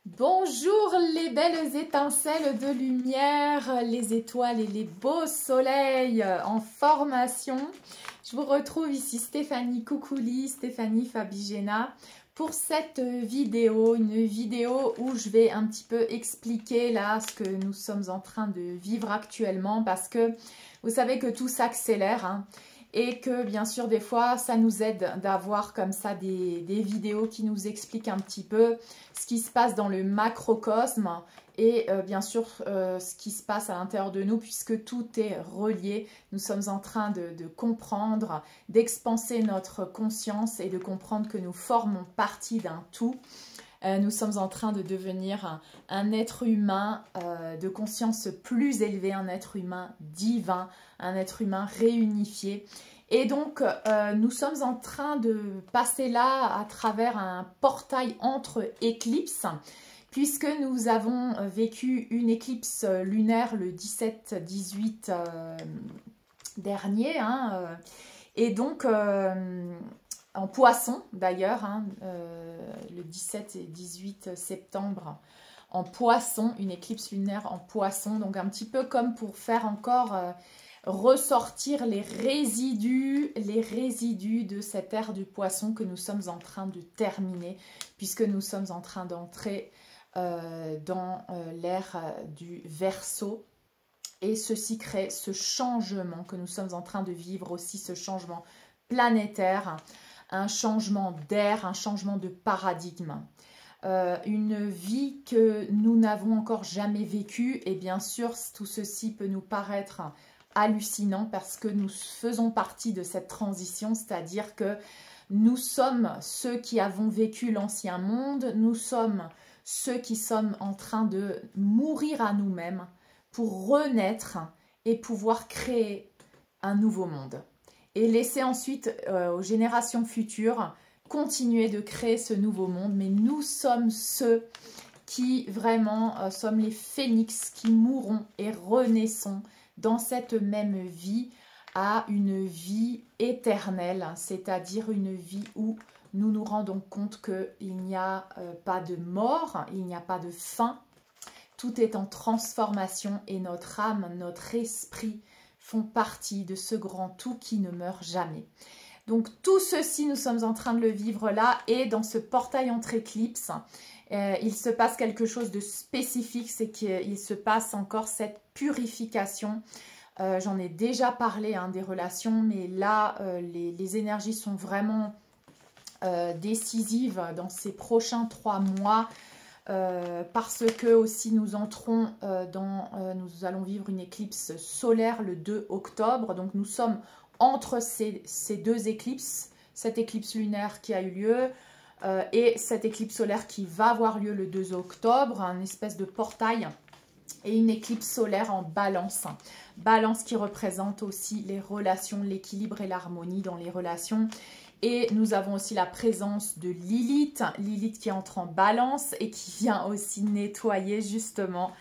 Bonjour les belles étincelles de lumière, les étoiles et les beaux soleils en formation. Je vous retrouve ici Stéphanie Coucouli, Stéphanie Fabigena pour cette vidéo, une vidéo où je vais un petit peu expliquer là ce que nous sommes en train de vivre actuellement parce que vous savez que tout s'accélère, hein. Et que bien sûr des fois ça nous aide d'avoir comme ça des vidéos qui nous expliquent un petit peu ce qui se passe dans le macrocosme et bien sûr ce qui se passe à l'intérieur de nous puisque tout est relié. Nous sommes en train de comprendre, d'expanser notre conscience et de comprendre que nous formons partie d'un tout. Nous sommes en train de devenir un être humain de conscience plus élevée, un être humain divin, un être humain réunifié. Et donc, nous sommes en train de passer là à travers un portail entre éclipses, puisque nous avons vécu une éclipse lunaire le 17-18 dernier, hein, et donc en poisson d'ailleurs, hein, le 17 et 18 septembre en poisson, une éclipse lunaire en poisson, donc un petit peu comme pour faire encore ressortir les résidus de cette ère du poisson que nous sommes en train de terminer, puisque nous sommes en train d'entrer dans l'ère du Verseau. Et ceci crée ce changement que nous sommes en train de vivre aussi, ce changement planétaire, un changement d'air, un changement de paradigme. Une vie que nous n'avons encore jamais vécue. Et bien sûr, tout ceci peut nous paraître hallucinant parce que nous faisons partie de cette transition, c'est-à-dire que nous sommes ceux qui avons vécu l'ancien monde, nous sommes ceux qui sommes en train de mourir à nous-mêmes pour renaître et pouvoir créer un nouveau monde. Et laisser ensuite aux générations futures continuer de créer ce nouveau monde. Mais nous sommes ceux qui vraiment sommes les phénix qui mourront et renaissons dans cette même vie à une vie éternelle, c'est-à-dire une vie où nous nous rendons compte qu'il n'y a pas de mort, il n'y a pas de fin, tout est en transformation et notre âme, notre esprit font partie de ce grand tout qui ne meurt jamais. Donc tout ceci, nous sommes en train de le vivre là et dans ce portail entre éclipses, il se passe quelque chose de spécifique, c'est qu'il se passe encore cette purification. J'en ai déjà parlé hein, des relations, mais là, les énergies sont vraiment décisives dans ces prochains 3 mois. Parce que aussi nous entrons nous allons vivre une éclipse solaire le 2 octobre. Donc nous sommes entre ces deux éclipses, cette éclipse lunaire qui a eu lieu et cette éclipse solaire qui va avoir lieu le 2 octobre, un espèce de portail et une éclipse solaire en balance. Balance qui représente aussi les relations, l'équilibre et l'harmonie dans les relations. Et nous avons aussi la présence de Lilith, Lilith qui entre en balance et qui vient aussi nettoyer justement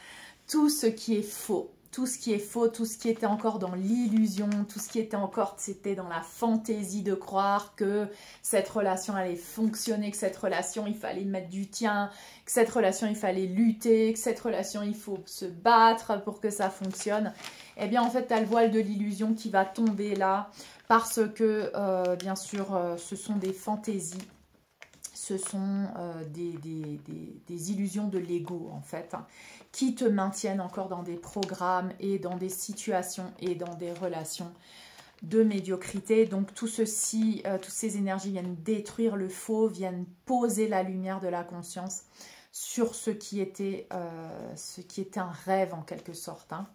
tout ce qui est faux. Tout ce qui est faux, tout ce qui était encore dans l'illusion, tout ce qui était encore, c'était dans la fantaisie de croire que cette relation allait fonctionner, que cette relation, il fallait mettre du tien, que cette relation, il fallait lutter, que cette relation, il faut se battre pour que ça fonctionne. Eh bien, en fait, tu as le voile de l'illusion qui va tomber là parce que, bien sûr, ce sont des fantaisies. Ce sont des illusions de l'ego, en fait, hein, qui te maintiennent encore dans des programmes et dans des situations et dans des relations de médiocrité. Donc, tout ceci, toutes ces énergies viennent détruire le faux, viennent poser la lumière de la conscience sur ce qui était un rêve, en quelque sorte. Hein.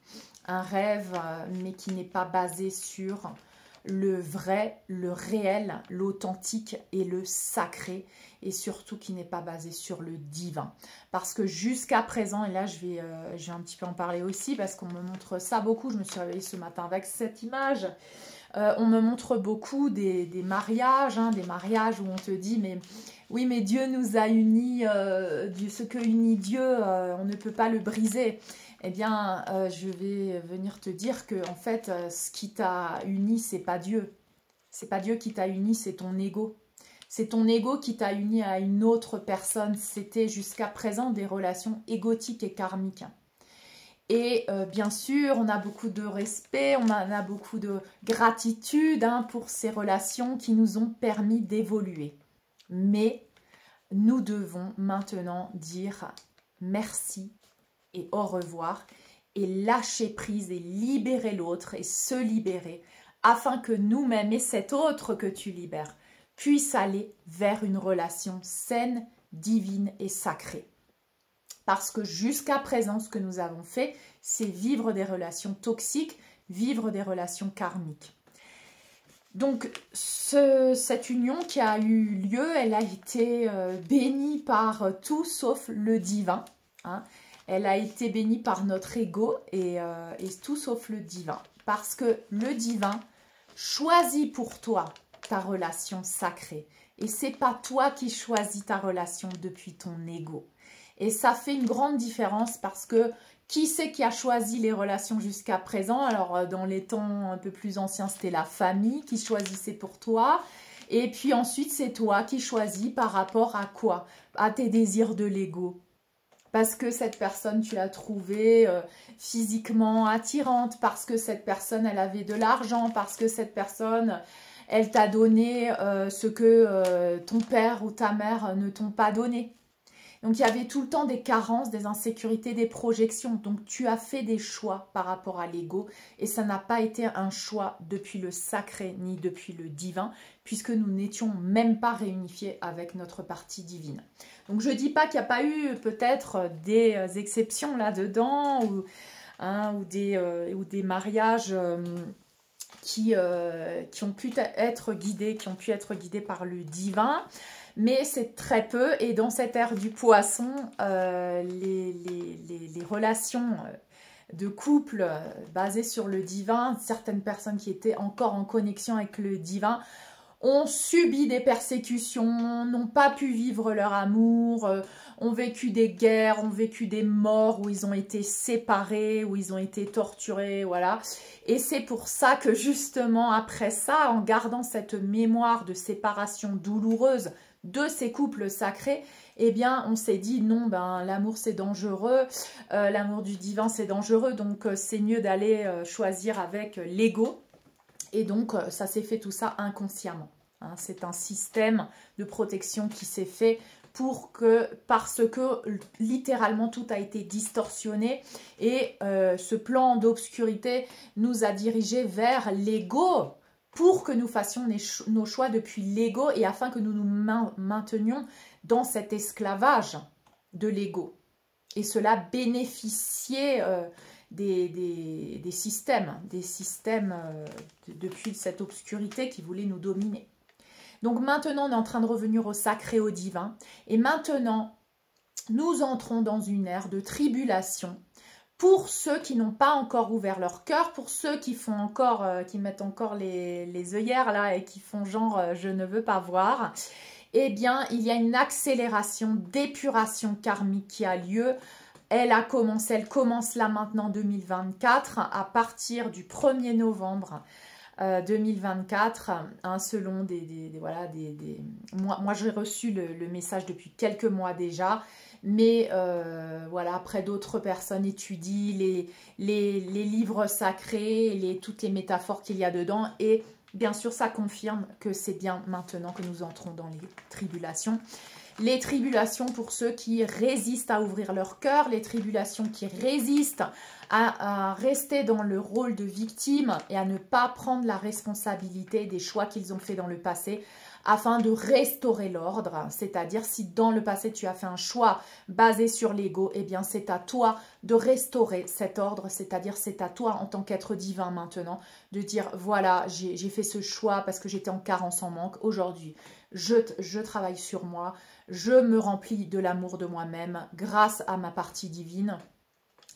Un rêve, mais qui n'est pas basé sur le vrai, le réel, l'authentique et le sacré, et surtout qui n'est pas basé sur le divin. Parce que jusqu'à présent, et là je vais un petit peu en parler aussi, parce qu'on me montre ça beaucoup, je me suis réveillée ce matin avec cette image, on me montre beaucoup des mariages, hein, des mariages où on te dit, mais oui, mais Dieu nous a unis, ce que unit Dieu, on ne peut pas le briser. Eh bien, je vais venir te dire que en fait, ce qui t'a uni, c'est pas Dieu. C'est pas Dieu qui t'a uni, c'est ton ego. C'est ton ego qui t'a uni à une autre personne. C'était jusqu'à présent des relations égotiques et karmiques. Et bien sûr, on a beaucoup de respect, on a beaucoup de gratitude pour ces relations qui nous ont permis d'évoluer. Mais nous devons maintenant dire merci et au revoir et lâcher prise et libérer l'autre et se libérer afin que nous-mêmes et cet autre que tu libères puissent aller vers une relation saine, divine et sacrée. Parce que jusqu'à présent, ce que nous avons fait, c'est vivre des relations toxiques, vivre des relations karmiques. Donc, cette union qui a eu lieu, elle a été bénie par tout sauf le divin. Hein. Elle a été bénie par notre ego et tout sauf le divin. Parce que le divin choisit pour toi ta relation sacrée. Et c'est pas toi qui choisis ta relation depuis ton ego. Et ça fait une grande différence parce que qui c'est qui a choisi les relations jusqu'à présent? Alors, dans les temps un peu plus anciens, c'était la famille qui choisissait pour toi. Et puis ensuite, c'est toi qui choisis par rapport à quoi? À tes désirs de l'ego. Parce que cette personne, tu l'as trouvée physiquement attirante, parce que cette personne, elle avait de l'argent, parce que cette personne, elle t'a donné ce que ton père ou ta mère ne t'ont pas donné. Donc, il y avait tout le temps des carences, des insécurités, des projections. Donc, tu as fait des choix par rapport à l'ego et ça n'a pas été un choix depuis le sacré ni depuis le divin puisque nous n'étions même pas réunifiés avec notre partie divine. Donc, je ne dis pas qu'il n'y a pas eu peut-être des exceptions là-dedans ou des mariages qui ont pu être guidés par le divin. Mais c'est très peu et dans cette ère du poisson, les relations de couple basées sur le divin, certaines personnes qui étaient encore en connexion avec le divin ont subi des persécutions, n'ont pas pu vivre leur amour, ont vécu des guerres, ont vécu des morts où ils ont été séparés, où ils ont été torturés, voilà. Et c'est pour ça que justement après ça, en gardant cette mémoire de séparation douloureuse, de ces couples sacrés, eh bien, on s'est dit non, ben l'amour c'est dangereux, l'amour du divin c'est dangereux, donc c'est mieux d'aller choisir avec l'ego. Et donc, ça s'est fait tout ça inconsciemment. Hein. C'est un système de protection qui s'est fait parce que littéralement tout a été distorsionné et ce plan d'obscurité nous a dirigés vers l'ego, pour que nous fassions nos choix depuis l'ego et afin que nous nous maintenions dans cet esclavage de l'ego. Et cela bénéficiait des systèmes depuis cette obscurité qui voulait nous dominer. Donc maintenant, on est en train de revenir au sacré, au divin. Et maintenant, nous entrons dans une ère de tribulation. Pour ceux qui n'ont pas encore ouvert leur cœur, pour ceux qui font encore, qui mettent encore les œillères là et qui font genre je ne veux pas voir, eh bien il y a une accélération d'épuration karmique qui a lieu. Elle commence là maintenant 2024 à partir du 1er novembre 2024, hein, selon moi j'ai reçu le message depuis quelques mois déjà. Mais voilà, après d'autres personnes étudient les livres sacrés, toutes les métaphores qu'il y a dedans. Et bien sûr, ça confirme que c'est bien maintenant que nous entrons dans les tribulations. Les tribulations pour ceux qui résistent à ouvrir leur cœur, les tribulations qui résistent à rester dans le rôle de victime et à ne pas prendre la responsabilité des choix qu'ils ont fait dans le passé, afin de restaurer l'ordre. C'est-à-dire, si dans le passé, tu as fait un choix basé sur l'ego, eh bien, c'est à toi de restaurer cet ordre. C'est-à-dire, c'est à toi, en tant qu'être divin maintenant, de dire, voilà, j'ai fait ce choix parce que j'étais en carence, en manque. Aujourd'hui, je travaille sur moi. Je me remplis de l'amour de moi-même grâce à ma partie divine.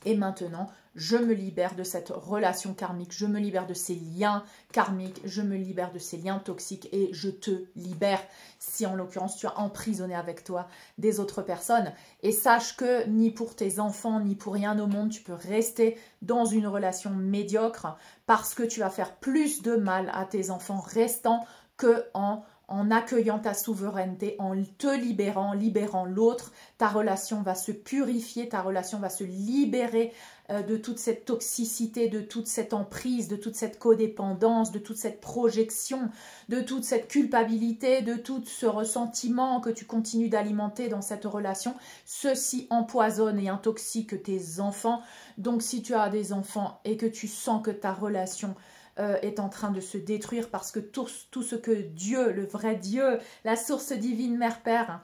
Et maintenant, je me libère de cette relation karmique, je me libère de ces liens karmiques, je me libère de ces liens toxiques et je te libère si en l'occurrence tu as emprisonné avec toi des autres personnes. Et sache que ni pour tes enfants, ni pour rien au monde, tu peux rester dans une relation médiocre parce que tu vas faire plus de mal à tes enfants restants que en en accueillant ta souveraineté, en te libérant, libérant l'autre, ta relation va se purifier, ta relation va se libérer de toute cette toxicité, de toute cette emprise, de toute cette codépendance, de toute cette projection, de toute cette culpabilité, de tout ce ressentiment que tu continues d'alimenter dans cette relation. Ceci empoisonne et intoxique tes enfants. Donc si tu as des enfants et que tu sens que ta relation est en train de se détruire parce que tout ce que Dieu, le vrai Dieu, la source divine Mère-Père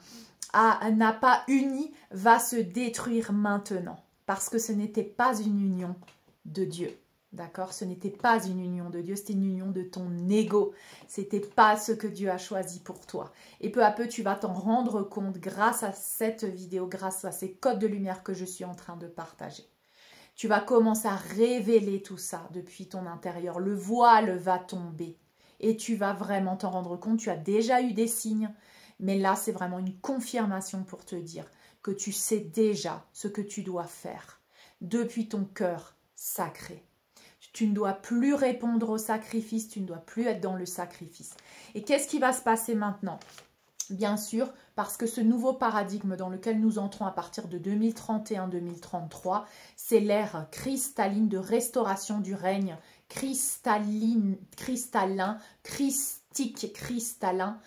n'a pas uni, va se détruire maintenant. Parce que ce n'était pas une union de Dieu. D'accord? Ce n'était pas une union de Dieu, c'était une union de ton ego. C'était pas ce que Dieu a choisi pour toi. Et peu à peu, tu vas t'en rendre compte grâce à cette vidéo, grâce à ces codes de lumière que je suis en train de partager. Tu vas commencer à révéler tout ça depuis ton intérieur. Le voile va tomber et tu vas vraiment t'en rendre compte. Tu as déjà eu des signes, mais là, c'est vraiment une confirmation pour te dire que tu sais déjà ce que tu dois faire depuis ton cœur sacré. Tu ne dois plus répondre au sacrifice, tu ne dois plus être dans le sacrifice. Et qu'est-ce qui va se passer maintenant ? Bien sûr, parce que ce nouveau paradigme dans lequel nous entrons à partir de 2031-2033, c'est l'ère cristalline de restauration du règne cristallin, christique, cristallin,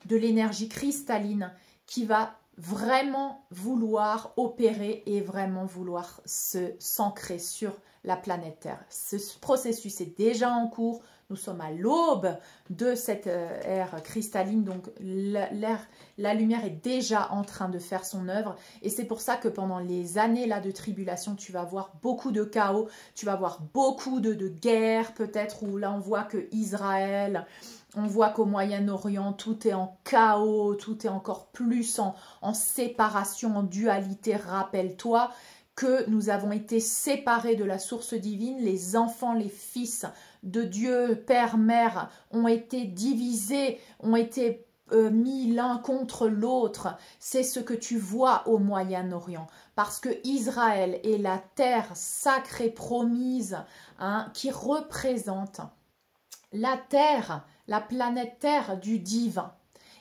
de l'énergie cristalline qui va vraiment vouloir opérer et vraiment vouloir s'ancrer sur la planète Terre. Ce processus est déjà en cours. Nous sommes à l'aube de cette ère cristalline, donc la lumière est déjà en train de faire son œuvre. Et c'est pour ça que pendant les années là de tribulation, tu vas voir beaucoup de chaos, tu vas voir beaucoup de guerres peut-être, où là on voit que Israël, on voit qu'au Moyen-Orient, tout est en chaos, tout est encore plus en séparation, en dualité. Rappelle-toi que nous avons été séparés de la source divine, les enfants, les fils de Dieu, Père, Mère, ont été divisés, ont été mis l'un contre l'autre. C'est ce que tu vois au Moyen-Orient, parce que Israël est la terre sacrée promise, hein, qui représente la terre, la planète Terre du divin.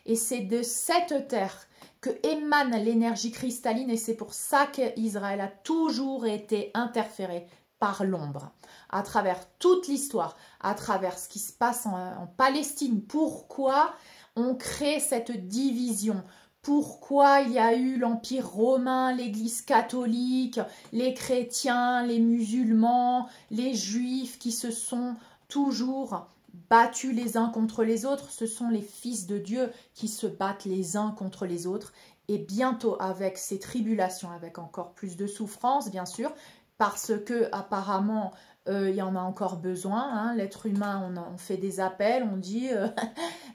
Et c'est de cette terre que émane l'énergie cristalline, et c'est pour ça qu'Israël a toujours été interféré par l'ombre, à travers toute l'histoire, à travers ce qui se passe en Palestine. Pourquoi on crée cette division? Pourquoi il y a eu l'Empire romain, l'Église catholique, les chrétiens, les musulmans, les juifs qui se sont toujours battus les uns contre les autres? Ce sont les fils de Dieu qui se battent les uns contre les autres. Et bientôt, avec ces tribulations, avec encore plus de souffrance, bien sûr, parce que apparemment il y en a encore besoin, hein. L'être humain, on fait des appels, on dit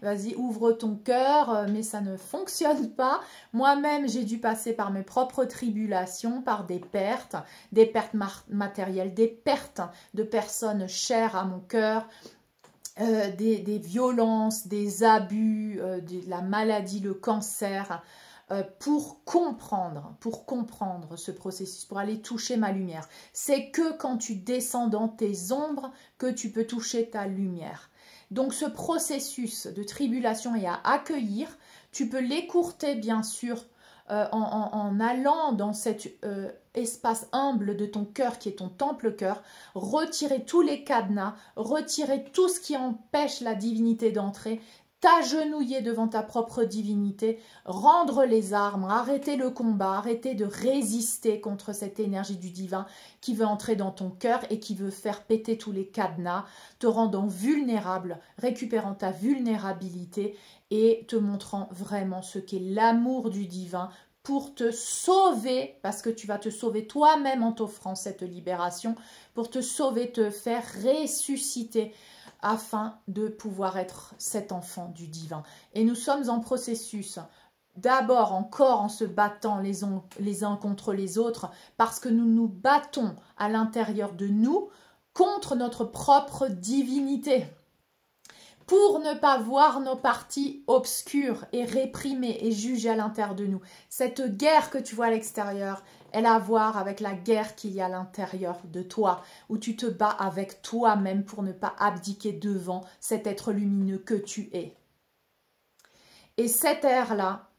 vas-y, ouvre ton cœur, mais ça ne fonctionne pas. Moi-même, j'ai dû passer par mes propres tribulations, par des pertes matérielles, des pertes de personnes chères à mon cœur, des violences, des abus, de la maladie, le cancer, pour comprendre ce processus, pour aller toucher ma lumière. C'est que quand tu descends dans tes ombres que tu peux toucher ta lumière. Donc ce processus de tribulation est à accueillir. Tu peux l'écourter bien sûr en allant dans cet espace humble de ton cœur qui est ton temple cœur, retirer tous les cadenas, retirer tout ce qui empêche la divinité d'entrer, t'agenouiller devant ta propre divinité, rendre les armes, arrêter le combat, arrêter de résister contre cette énergie du divin qui veut entrer dans ton cœur et qui veut faire péter tous les cadenas, te rendant vulnérable, récupérant ta vulnérabilité et te montrant vraiment ce qu'est l'amour du divin pour te sauver, parce que tu vas te sauver toi-même en t'offrant cette libération, pour te sauver, te faire ressusciter, afin de pouvoir être cet enfant du divin. Et nous sommes en processus, d'abord encore en se battant les uns contre les autres, parce que nous nous battons à l'intérieur de nous contre notre propre divinité, pour ne pas voir nos parties obscures et réprimées et jugées à l'intérieur de nous. Cette guerre que tu vois à l'extérieur, elle a à voir avec la guerre qu'il y a à l'intérieur de toi, où tu te bats avec toi-même pour ne pas abdiquer devant cet être lumineux que tu es. Et cette ère-là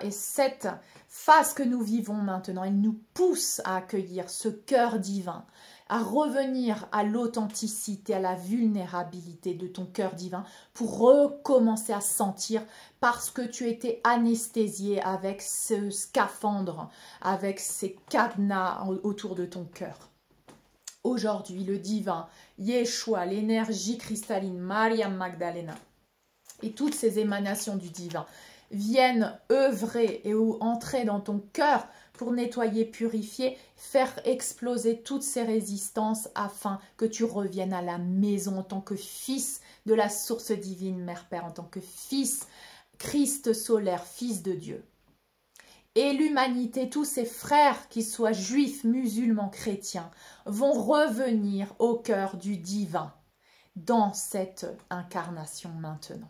et cette phase que nous vivons maintenant, elle nous pousse à accueillir ce cœur divin, à revenir à l'authenticité, à la vulnérabilité de ton cœur divin pour recommencer à sentir parce que tu étais anesthésié avec ce scaphandre, avec ces cadenas autour de ton cœur. Aujourd'hui, le divin, Yeshua, l'énergie cristalline, Maria Magdalena et toutes ces émanations du divin viennent œuvrer et ou entrer dans ton cœur pour nettoyer, purifier, faire exploser toutes ces résistances afin que tu reviennes à la maison en tant que fils de la source divine, Mère Père, en tant que fils, Christ solaire, fils de Dieu. Et l'humanité, tous ces frères, qu'ils soient juifs, musulmans, chrétiens, vont revenir au cœur du divin dans cette incarnation maintenant.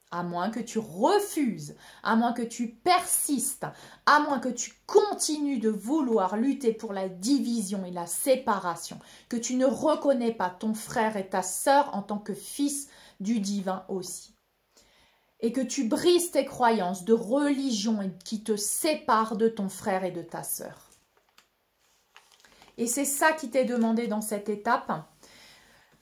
À moins que tu refuses, à moins que tu persistes, à moins que tu continues de vouloir lutter pour la division et la séparation, que tu ne reconnais pas ton frère et ta sœur en tant que fils du divin aussi. Et que tu brises tes croyances de religion qui te séparent de ton frère et de ta sœur. Et c'est ça qui t'est demandé dans cette étape.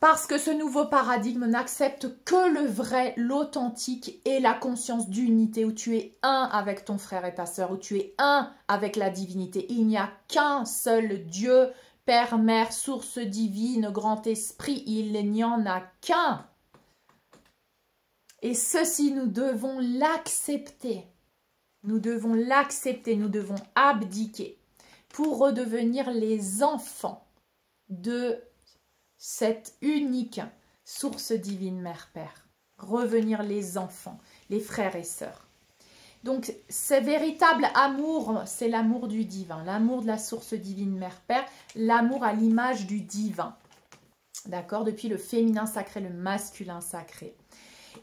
Parce que ce nouveau paradigme n'accepte que le vrai, l'authentique et la conscience d'unité où tu es un avec ton frère et ta sœur, où tu es un avec la divinité. Il n'y a qu'un seul Dieu, Père, Mère, source divine, grand esprit, il n'y en a qu'un. Et ceci, nous devons l'accepter. Nous devons l'accepter, nous devons abdiquer pour redevenir les enfants de cette unique source divine Mère Père. Revenir les enfants, les frères et sœurs. Donc, ce véritable amour, c'est l'amour du divin, l'amour de la source divine Mère Père, l'amour à l'image du divin. D'accord? Depuis le féminin sacré, le masculin sacré.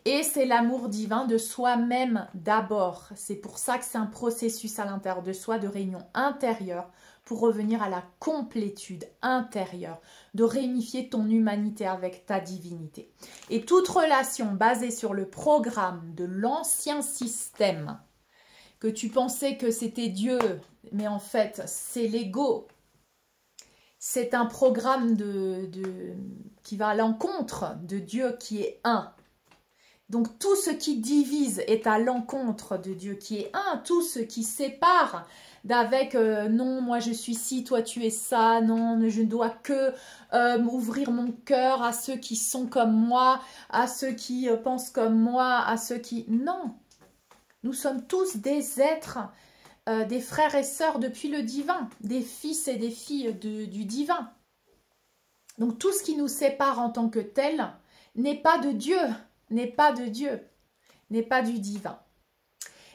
Et c'est l'amour divin de soi-même d'abord. C'est pour ça que c'est un processus à l'intérieur de soi, de réunion intérieure, pour revenir à la complétude intérieure, de réunifier ton humanité avec ta divinité. Et toute relation basée sur le programme de l'ancien système, que tu pensais que c'était Dieu, mais en fait c'est l'ego, c'est un programme qui va à l'encontre de Dieu qui est un. Donc tout ce qui divise est à l'encontre de Dieu qui est un, tout ce qui sépare d'avec non, moi je suis ci, toi tu es ça, non, je ne dois que ouvrir mon cœur à ceux qui sont comme moi, à ceux qui pensent comme moi, à ceux qui... Non, nous sommes tous des êtres, des frères et sœurs depuis le divin, des fils et des filles du divin. Donc tout ce qui nous sépare en tant que tel n'est pas de Dieu, n'est pas de Dieu, n'est pas du divin.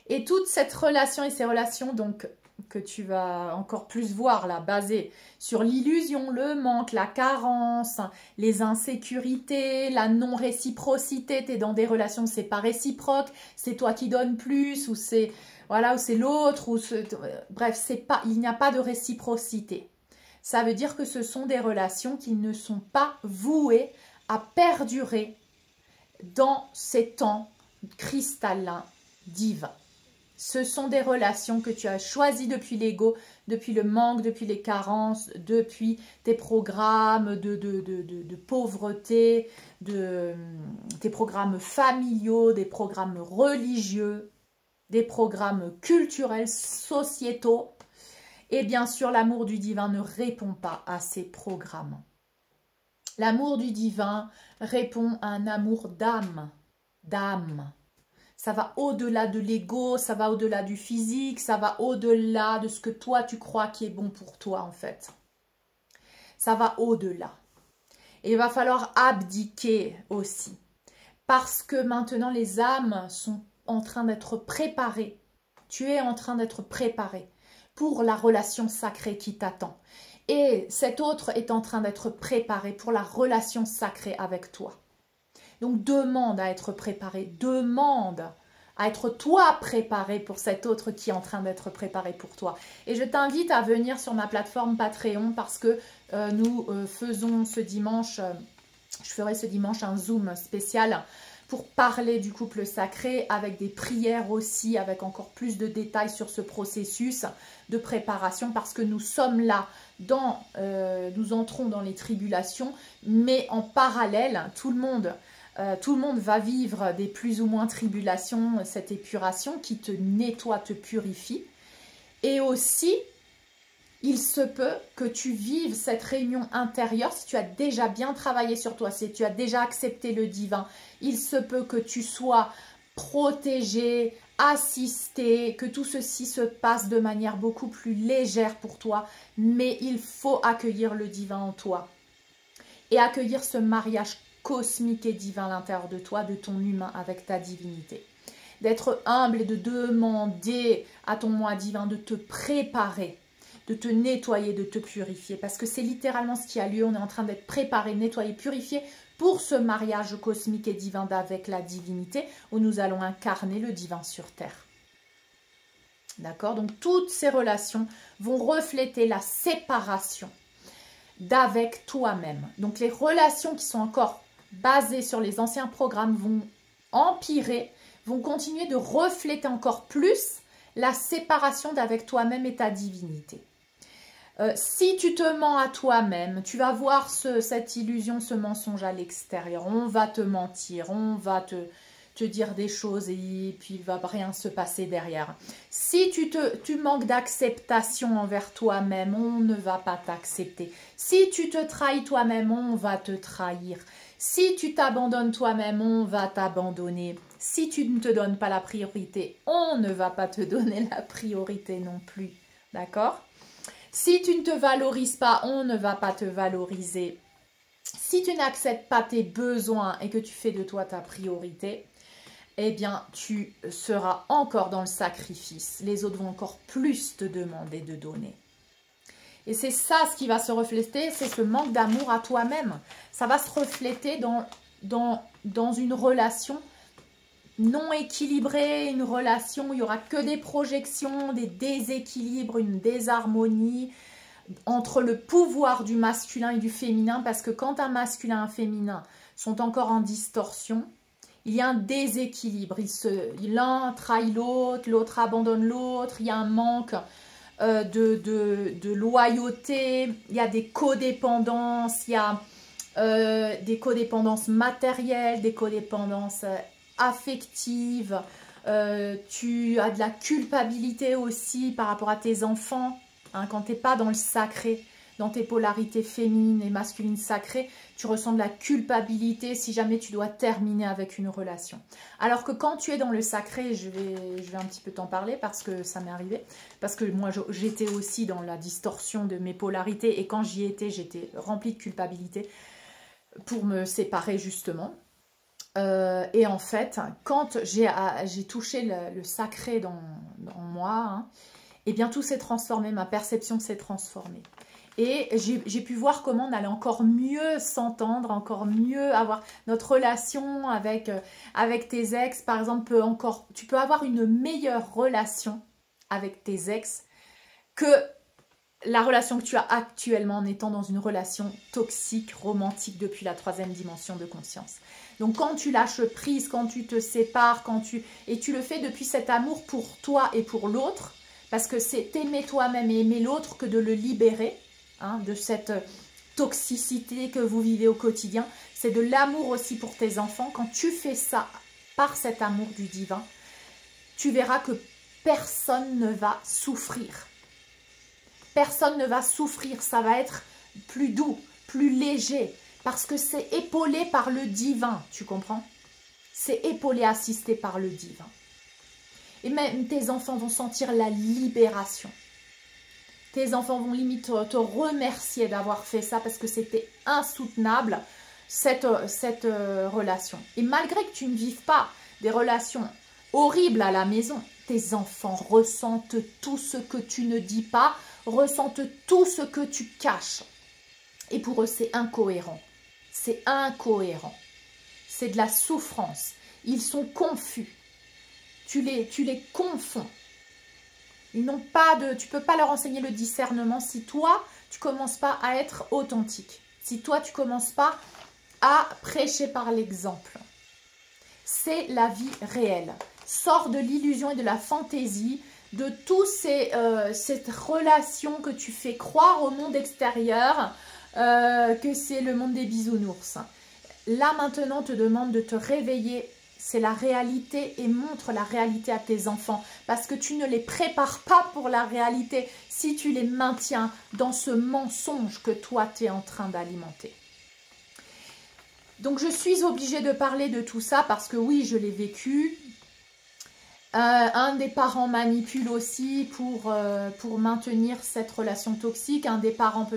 Et toute cette relation et ces relations donc que tu vas encore plus voir là, basées sur l'illusion, le manque, la carence, les insécurités, la non-réciprocité, tu es dans des relations, c'est pas réciproque, c'est toi qui donnes plus, ou c'est voilà, ou c'est l'autre, ou bref, c'est pas, il n'y a pas de réciprocité. Ça veut dire que ce sont des relations qui ne sont pas vouées à perdurer dans ces temps cristallins divins. Ce sont des relations que tu as choisies depuis l'ego, depuis le manque, depuis les carences, depuis tes programmes de pauvreté, tes programmes familiaux, des programmes religieux, des programmes culturels, sociétaux. Et bien sûr, l'amour du divin ne répond pas à ces programmes. L'amour du divin répond à un amour d'âme, d'âme. Ça va au-delà de l'ego, ça va au-delà du physique, ça va au-delà de ce que toi tu crois qui est bon pour toi en fait. Ça va au-delà. Et il va falloir abdiquer aussi. Parce que maintenant les âmes sont en train d'être préparées. Tu es en train d'être préparé pour la relation sacrée qui t'attend. Et cet autre est en train d'être préparé pour la relation sacrée avec toi. Donc demande à être préparé, demande à être toi préparé pour cet autre qui est en train d'être préparé pour toi. Et je t'invite à venir sur ma plateforme Patreon parce que nous faisons ce dimanche, je ferai ce dimanche un Zoom spécial pour parler du couple sacré, avec des prières aussi, avec encore plus de détails sur ce processus de préparation, parce que nous sommes là, nous entrons dans les tribulations, mais en parallèle, tout le monde va vivre des plus ou moins tribulations, cette épuration qui te nettoie, te purifie. Et aussi, il se peut que tu vives cette réunion intérieure, si tu as déjà bien travaillé sur toi, si tu as déjà accepté le divin, il se peut que tu sois protégé, assisté, que tout ceci se passe de manière beaucoup plus légère pour toi, mais il faut accueillir le divin en toi et accueillir ce mariage cosmique et divin à l'intérieur de toi, de ton humain avec ta divinité. D'être humble et de demander à ton moi divin de te préparer, de te nettoyer, de te purifier. Parce que c'est littéralement ce qui a lieu. On est en train d'être préparé, nettoyé, purifié pour ce mariage cosmique et divin avec la divinité où nous allons incarner le divin sur terre. D'accord? Donc toutes ces relations vont refléter la séparation d'avec toi-même. Donc les relations qui sont encore basées sur les anciens programmes vont empirer, vont continuer de refléter encore plus la séparation d'avec toi-même et ta divinité. Si tu te mens à toi-même, tu vas voir cette illusion, ce mensonge à l'extérieur. On va te mentir, on va te dire des choses et puis il ne va rien se passer derrière. Si tu manques d'acceptation envers toi-même, on ne va pas t'accepter. Si tu te trahis toi-même, on va te trahir. Si tu t'abandonnes toi-même, on va t'abandonner. Si tu ne te donnes pas la priorité, on ne va pas te donner la priorité non plus. D'accord ? Si tu ne te valorises pas, on ne va pas te valoriser. Si tu n'acceptes pas tes besoins et que tu fais de toi ta priorité, eh bien, tu seras encore dans le sacrifice. Les autres vont encore plus te demander de donner. Et c'est ça ce qui va se refléter, c'est ce manque d'amour à toi-même. Ça va se refléter dans une relation non équilibrée, une relation où il n'y aura que des projections, des déséquilibres, une désharmonie entre le pouvoir du masculin et du féminin. Parce que quand un masculin et un féminin sont encore en distorsion, il y a un déséquilibre. L'un trahit l'autre, l'autre abandonne l'autre, il y a un manque de loyauté, il y a des codépendances, il y a des codépendances matérielles, des codépendances affectives, tu as de la culpabilité aussi par rapport à tes enfants, hein, quand tu n'es pas dans le sacré, dans tes polarités féminines et masculines sacrées, tu ressens de la culpabilité si jamais tu dois terminer avec une relation. Alors que quand tu es dans le sacré, je vais un petit peu t'en parler parce que ça m'est arrivé, parce que moi j'étais aussi dans la distorsion de mes polarités et quand j'y étais, j'étais remplie de culpabilité pour me séparer justement. Et en fait, quand j'ai touché le sacré dans moi, hein, eh bien tout s'est transformé, ma perception s'est transformée. Et j'ai pu voir comment on allait encore mieux s'entendre, encore mieux avoir notre relation avec tes ex. Par exemple, tu peux avoir une meilleure relation avec tes ex que la relation que tu as actuellement en étant dans une relation toxique, romantique depuis la 3e dimension de conscience. Donc quand tu lâches prise, quand tu te sépares, et tu le fais depuis cet amour pour toi et pour l'autre, parce que c'est aimer toi-même et aimer l'autre que de le libérer, hein, de cette toxicité que vous vivez au quotidien. C'est de l'amour aussi pour tes enfants. Quand tu fais ça par cet amour du divin, tu verras que personne ne va souffrir. Personne ne va souffrir, ça va être plus doux, plus léger, parce que c'est épaulé par le divin, tu comprends? C'est épaulé, assisté par le divin. Et même tes enfants vont sentir la libération. Tes enfants vont limite te remercier d'avoir fait ça, parce que c'était insoutenable, cette relation. Et malgré que tu ne vives pas des relations horribles à la maison, tes enfants ressentent tout ce que tu ne dis pas, ressentent tout ce que tu caches. Et pour eux, c'est incohérent. C'est incohérent. C'est de la souffrance. Ils sont confus. Tu les confonds. Ils n'ont pas tu peux pas leur enseigner le discernement si toi, tu commences pas à être authentique. Si toi, tu commences pas à prêcher par l'exemple. c'est la vie réelle. Sors de l'illusion et de la fantaisie, de toutes cette relation que tu fais croire au monde extérieur, que c'est le monde des bisounours. Là maintenant, on te demande de te réveiller. C'est la réalité et montre la réalité à tes enfants parce que tu ne les prépares pas pour la réalité si tu les maintiens dans ce mensonge que toi tu es en train d'alimenter. Donc je suis obligée de parler de tout ça parce que oui, je l'ai vécu. Un des parents manipule aussi pour maintenir cette relation toxique. Un des parents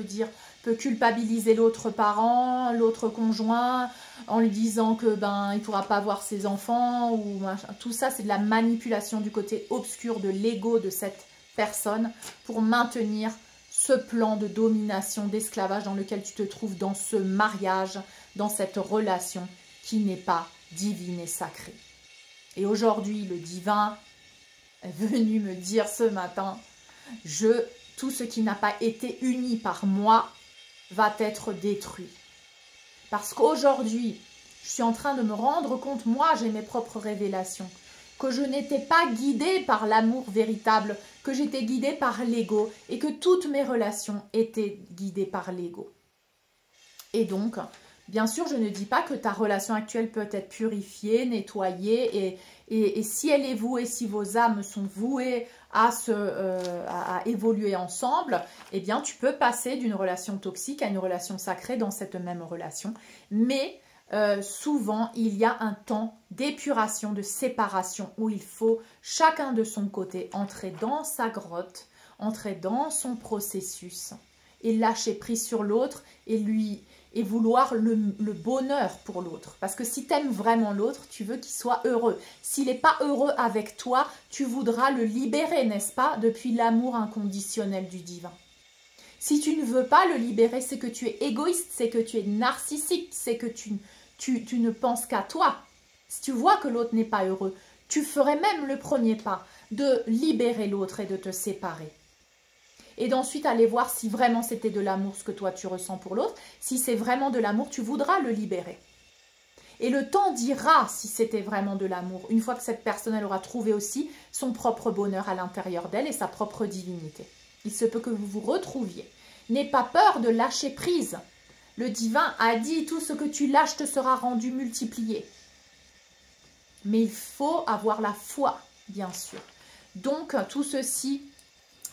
peut culpabiliser l'autre parent, l'autre conjoint, en lui disant que il ne pourra pas voir ses enfants. Ou machin. Tout ça, c'est de la manipulation du côté obscur de l'ego de cette personne pour maintenir ce plan de domination, d'esclavage dans lequel tu te trouves dans ce mariage, dans cette relation qui n'est pas divine et sacrée. Et aujourd'hui, le divin est venu me dire ce matin, tout ce qui n'a pas été uni par moi va être détruit. Parce qu'aujourd'hui, je suis en train de me rendre compte, moi j'ai mes propres révélations, que je n'étais pas guidée par l'amour véritable, que j'étais guidée par l'ego et que toutes mes relations étaient guidées par l'ego. Et donc, bien sûr, je ne dis pas que ta relation actuelle peut être purifiée, nettoyée et si elle est vouée, si vos âmes sont vouées à évoluer ensemble, eh bien, tu peux passer d'une relation toxique à une relation sacrée dans cette même relation. Mais souvent, il y a un temps d'épuration, de séparation où il faut chacun de son côté entrer dans sa grotte, entrer dans son processus et lâcher prise sur l'autre et vouloir le bonheur pour l'autre. Parce que si tu aimes vraiment l'autre, tu veux qu'il soit heureux. S'il n'est pas heureux avec toi, tu voudras le libérer, n'est-ce pas, depuis l'amour inconditionnel du divin. Si tu ne veux pas le libérer, c'est que tu es égoïste, c'est que tu es narcissique, c'est que tu ne penses qu'à toi. Si tu vois que l'autre n'est pas heureux, tu ferais même le premier pas de libérer l'autre et de te séparer. Et d'ensuite aller voir si vraiment c'était de l'amour ce que toi tu ressens pour l'autre. Si c'est vraiment de l'amour, tu voudras le libérer. Et le temps dira si c'était vraiment de l'amour, une fois que cette personne elle aura trouvé aussi son propre bonheur à l'intérieur d'elle et sa propre divinité. Il se peut que vous vous retrouviez. N'aie pas peur de lâcher prise. Le divin a dit, tout ce que tu lâches te sera rendu multiplié. Mais il faut avoir la foi, bien sûr. Donc, tout ceci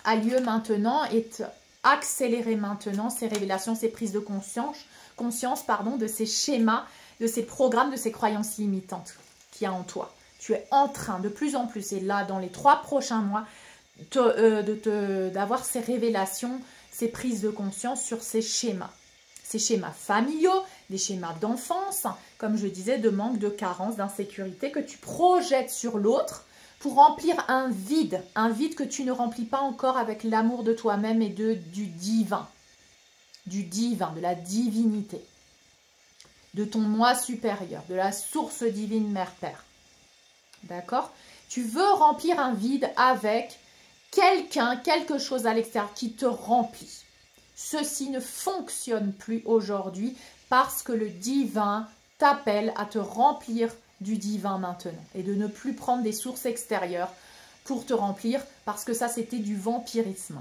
a lieu maintenant, est accéléré maintenant, ces révélations, ces prises de conscience de ces schémas, de ces programmes, de ces croyances limitantes qu'il y a en toi. Tu es en train de plus en plus, et là, dans les 3 prochains mois, d'avoir ces révélations, ces prises de conscience sur ces schémas familiaux, des schémas d'enfance, comme je disais, de manque, de carence, d'insécurité que tu projettes sur l'autre pour remplir un vide que tu ne remplis pas encore avec l'amour de toi-même et du divin, de la divinité, de ton moi supérieur, de la source divine Mère-Père. D'accord? Tu veux remplir un vide avec quelque chose à l'extérieur qui te remplit. Ceci ne fonctionne plus aujourd'hui parce que le divin t'appelle à te remplir du divin maintenant et de ne plus prendre des sources extérieures pour te remplir parce que ça c'était du vampirisme.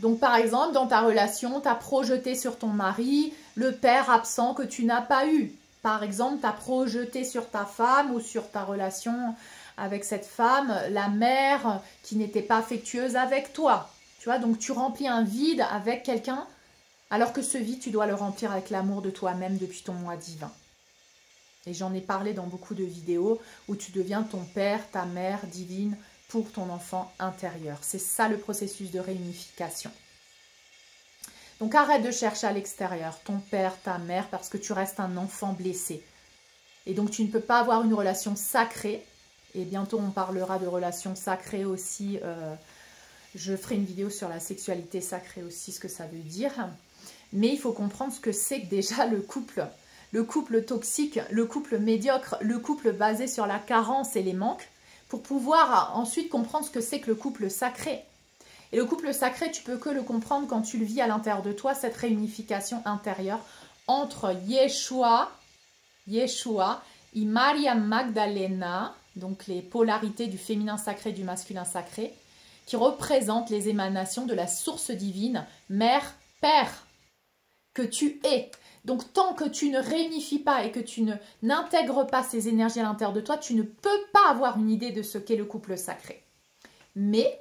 Donc par exemple dans ta relation tu as projeté sur ton mari le père absent que tu n'as pas eu. Par exemple tu as projeté sur ta femme ou sur ta relation avec cette femme la mère qui n'était pas affectueuse avec toi. Tu vois, donc tu remplis un vide avec quelqu'un alors que ce vide tu dois le remplir avec l'amour de toi-même depuis ton moi divin. Et j'en ai parlé dans beaucoup de vidéos où tu deviens ton père, ta mère divine pour ton enfant intérieur. C'est ça le processus de réunification. Donc arrête de chercher à l'extérieur ton père, ta mère parce que tu restes un enfant blessé. Et donc tu ne peux pas avoir une relation sacrée. Et bientôt on parlera de relations sacrées aussi. Je ferai une vidéo sur la sexualité sacrée aussi, ce que ça veut dire. Mais il faut comprendre ce que c'est que déjà le couple toxique, le couple médiocre, le couple basé sur la carence et les manques, pour pouvoir ensuite comprendre ce que c'est que le couple sacré. Et le couple sacré, tu peux que le comprendre quand tu le vis à l'intérieur de toi, cette réunification intérieure entre Yeshua, Maria Magdalena, donc les polarités du féminin sacré et du masculin sacré, qui représentent les émanations de la source divine, mère, père, que tu es. Donc tant que tu ne réunifies pas et que tu n'intègres pas ces énergies à l'intérieur de toi, tu ne peux pas avoir une idée de ce qu'est le couple sacré. Mais,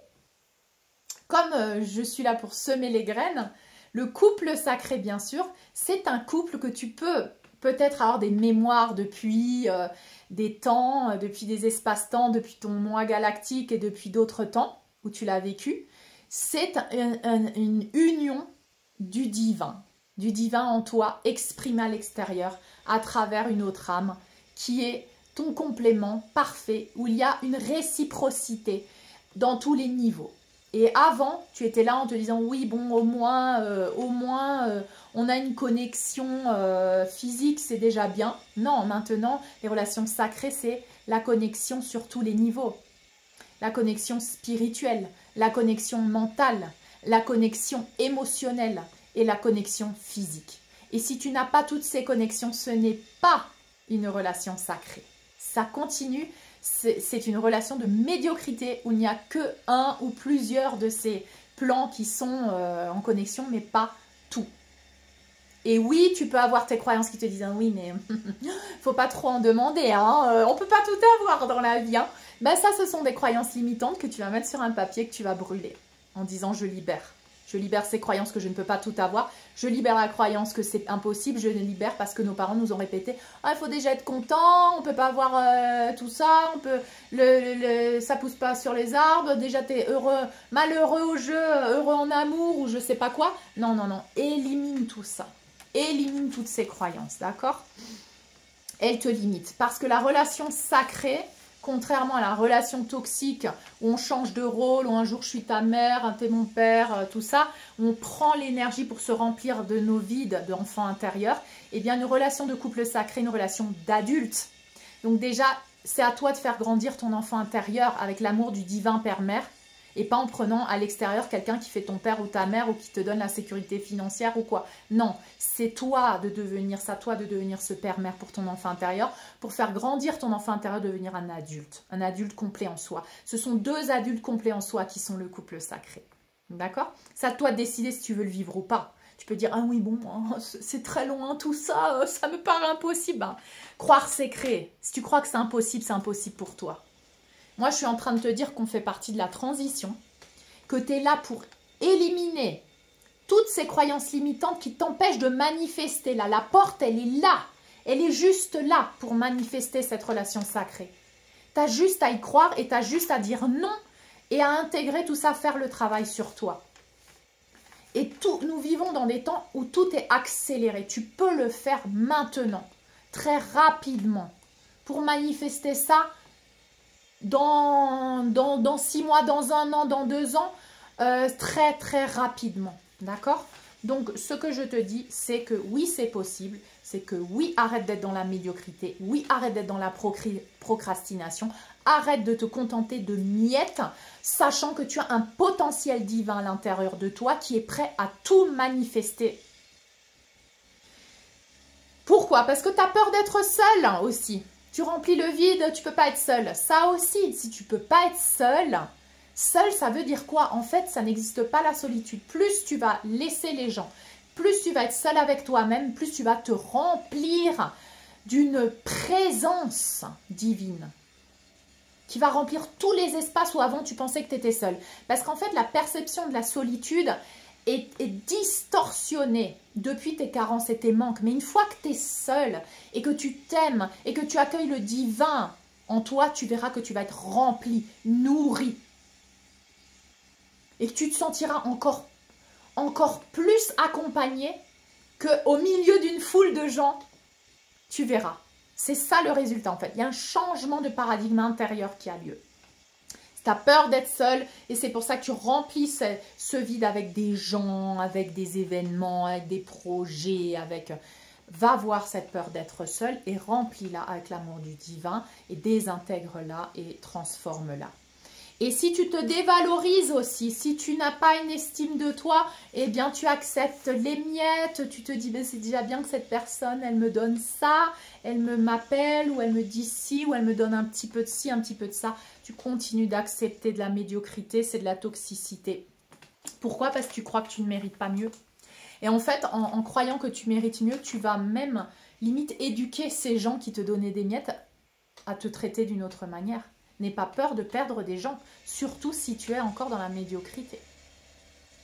comme je suis là pour semer les graines, le couple sacré, bien sûr, c'est un couple que tu peux peut-être avoir des mémoires depuis des temps, depuis des espaces-temps, depuis ton moi galactique et depuis d'autres temps où tu l'as vécu. C'est une union du divin en toi, exprimé à l'extérieur, à travers une autre âme, qui est ton complément parfait, où il y a une réciprocité dans tous les niveaux. Et avant, tu étais là en te disant, oui, bon, au moins on a une connexion physique, c'est déjà bien. Non, maintenant, les relations sacrées, c'est la connexion sur tous les niveaux. La connexion spirituelle, la connexion mentale, la connexion émotionnelle et la connexion physique. Et si tu n'as pas toutes ces connexions, ce n'est pas une relation sacrée. Ça continue, c'est une relation de médiocrité où il n'y a que un ou plusieurs de ces plans qui sont en connexion, mais pas tout. Et oui, tu peux avoir tes croyances qui te disent « oui, mais faut pas trop en demander, hein, on peut pas tout avoir dans la vie. Hein. » Ben ça, ce sont des croyances limitantes que tu vas mettre sur un papier, que tu vas brûler en disant « je libère ». Je libère ces croyances que je ne peux pas tout avoir. Je libère la croyance que c'est impossible. Je les libère parce que nos parents nous ont répété « ah, il faut déjà être content, on ne peut pas avoir tout ça, ça pousse pas sur les arbres, déjà tu es heureux, malheureux au jeu, heureux en amour ou je sais pas quoi. » Non, non, non, élimine tout ça. Élimine toutes ces croyances, d'accord? Elles te limitent. Parce que la relation sacrée, contrairement à la relation toxique où on change de rôle, où un jour je suis ta mère, t'es mon père, tout ça, où on prend l'énergie pour se remplir de nos vides d'enfants intérieurs, eh bien une relation de couple sacré, une relation d'adulte. Donc déjà, c'est à toi de faire grandir ton enfant intérieur avec l'amour du divin père-mère et pas en prenant à l'extérieur quelqu'un qui fait ton père ou ta mère ou qui te donne la sécurité financière ou quoi. Non, c'est toi de devenir ça, toi de devenir ce père-mère pour ton enfant intérieur, pour faire grandir ton enfant intérieur, devenir un adulte complet en soi. Ce sont deux adultes complets en soi qui sont le couple sacré. D'accord? C'est à toi de décider si tu veux le vivre ou pas. Tu peux dire, ah oui, bon, c'est très loin tout ça, ça me paraît impossible. Ben, croire, c'est créer. Si tu crois que c'est impossible pour toi. Moi, je suis en train de te dire qu'on fait partie de la transition, que tu es là pour éliminer toutes ces croyances limitantes qui t'empêchent de manifester là. La porte, elle est là. Elle est juste là pour manifester cette relation sacrée. Tu as juste à y croire et tu as juste à dire non et à intégrer tout ça, faire le travail sur toi. Et nous vivons dans des temps où tout est accéléré. Tu peux le faire maintenant, très rapidement. Pour manifester ça, dans 6 mois, dans 1 an, dans 2 ans, très très rapidement, d'accord? Donc ce que je te dis, c'est que oui, c'est possible, c'est que oui, arrête d'être dans la médiocrité, oui, arrête d'être dans la procrastination, arrête de te contenter de miettes, sachant que tu as un potentiel divin à l'intérieur de toi qui est prêt à tout manifester. Pourquoi? Parce que tu as peur d'être seul aussi. Tu remplis le vide, tu ne peux pas être seul. Ça aussi, si tu ne peux pas être seul, ça veut dire quoi? En fait, ça n'existe pas la solitude. Plus tu vas laisser les gens, plus tu vas être seul avec toi-même, plus tu vas te remplir d'une présence divine qui va remplir tous les espaces où avant tu pensais que tu étais seul. Parce qu'en fait, la perception de la solitude est distorsionnée depuis tes carences et tes manques. Mais une fois que tu es seul et que tu t'aimes et que tu accueilles le divin en toi, tu verras que tu vas être rempli, nourri. Et que tu te sentiras encore plus accompagné qu'au milieu d'une foule de gens. Tu verras. C'est ça le résultat en fait. Il y a un changement de paradigme intérieur qui a lieu. Tu as peur d'être seul et c'est pour ça que tu remplis ce vide avec des gens, avec des événements, avec des projets, Va voir cette peur d'être seul et remplis-la avec l'amour du divin et désintègre-la et transforme-la. Et si tu te dévalorises aussi, si tu n'as pas une estime de toi, eh bien tu acceptes les miettes, tu te dis ben, c'est déjà bien que cette personne, elle me donne ça, elle m'appelle ou elle me dit ci ou elle me donne un petit peu de ci, un petit peu de ça. Tu continues d'accepter de la médiocrité, c'est de la toxicité. Pourquoi? Parce que tu crois que tu ne mérites pas mieux. Et en fait, en croyant que tu mérites mieux, tu vas même limite éduquer ces gens qui te donnaient des miettes à te traiter d'une autre manière. N'aie pas peur de perdre des gens, surtout si tu es encore dans la médiocrité.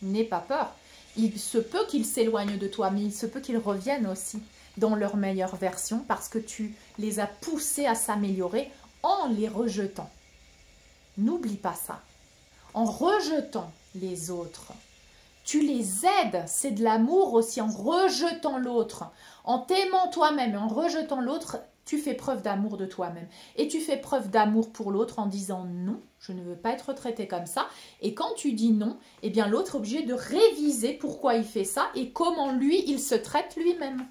N'aie pas peur. Il se peut qu'ils s'éloignent de toi, mais il se peut qu'ils reviennent aussi dans leur meilleure version parce que tu les as poussés à s'améliorer en les rejetant. N'oublie pas ça. En rejetant les autres, tu les aides. C'est de l'amour aussi en rejetant l'autre. En t'aimant toi-même et en rejetant l'autre, tu fais preuve d'amour de toi-même. Et tu fais preuve d'amour pour l'autre en disant non, je ne veux pas être traité comme ça. Et quand tu dis non, eh bien l'autre est obligé de réviser pourquoi il fait ça et comment lui, il se traite lui-même.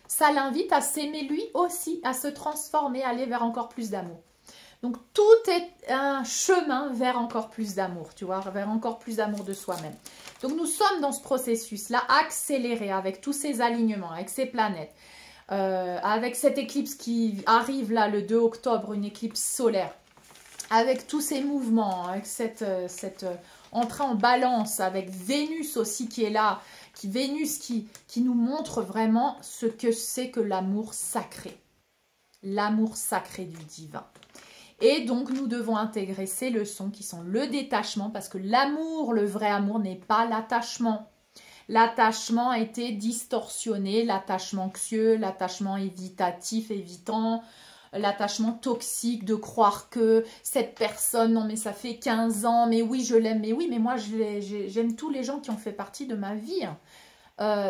Ça l'invite à s'aimer lui aussi, à se transformer, à aller vers encore plus d'amour. Donc tout est un chemin vers encore plus d'amour, tu vois, vers encore plus d'amour de soi-même. Donc nous sommes dans ce processus-là accéléré avec tous ces alignements, avec ces planètes. Avec cette éclipse qui arrive là le 2 octobre, une éclipse solaire, avec tous ces mouvements, avec cette entrée en balance, avec Vénus aussi qui est là, Vénus qui nous montre vraiment ce que c'est que l'amour sacré du divin. Et donc nous devons intégrer ces leçons qui sont le détachement, parce que l'amour, le vrai amour n'est pas l'attachement. L'attachement a été distorsionné, l'attachement anxieux, l'attachement évitatif, évitant, l'attachement toxique de croire que cette personne, non mais ça fait 15 ans, mais oui je l'aime, mais oui mais moi j'aime tous les gens qui ont fait partie de ma vie.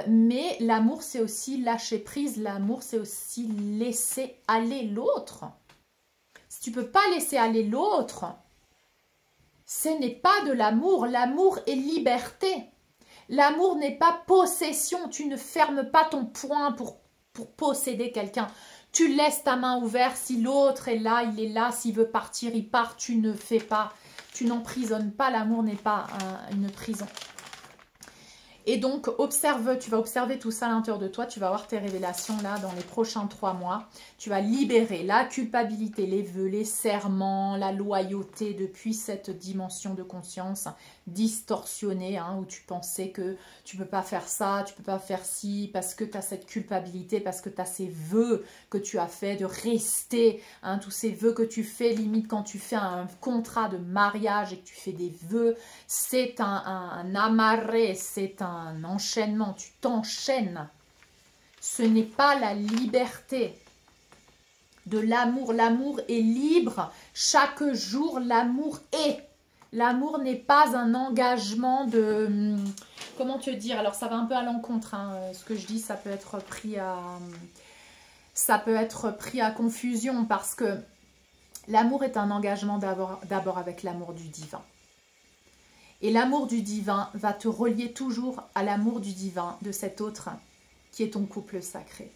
Mais l'amour c'est aussi lâcher prise, l'amour c'est aussi laisser aller l'autre. Si tu ne peux pas laisser aller l'autre, ce n'est pas de l'amour, l'amour est liberté. L'amour n'est pas possession, tu ne fermes pas ton poing pour posséder quelqu'un. Tu laisses ta main ouverte, si l'autre est là, il est là, s'il veut partir, il part, tu ne fais pas. Tu n'emprisonnes pas, l'amour n'est pas une prison. Et donc, tu vas observer tout ça à l'intérieur de toi, tu vas avoir tes révélations là dans les prochains 3 mois. Tu vas libérer la culpabilité, les vœux, les serments, la loyauté depuis cette dimension de conscience distorsionnée, hein, où tu pensais que tu ne peux pas faire ça, tu ne peux pas faire ci, parce que tu as cette culpabilité, parce que tu as ces vœux que tu as fait de rester, hein, tous ces vœux que tu fais, limite quand tu fais un contrat de mariage et que tu fais des vœux, c'est un amarré, c'est un enchaînement, tu t'enchaînes. Ce n'est pas la liberté de l'amour. L'amour est libre. Chaque jour, l'amour est. L'amour n'est pas un engagement de... Comment te dire? Alors, ça va un peu à l'encontre. Hein. Ce que je dis, ça peut être pris à confusion parce que l'amour est un engagement d'abord avec l'amour du divin. Et l'amour du divin va te relier toujours à l'amour du divin de cet autre qui est ton couple sacré.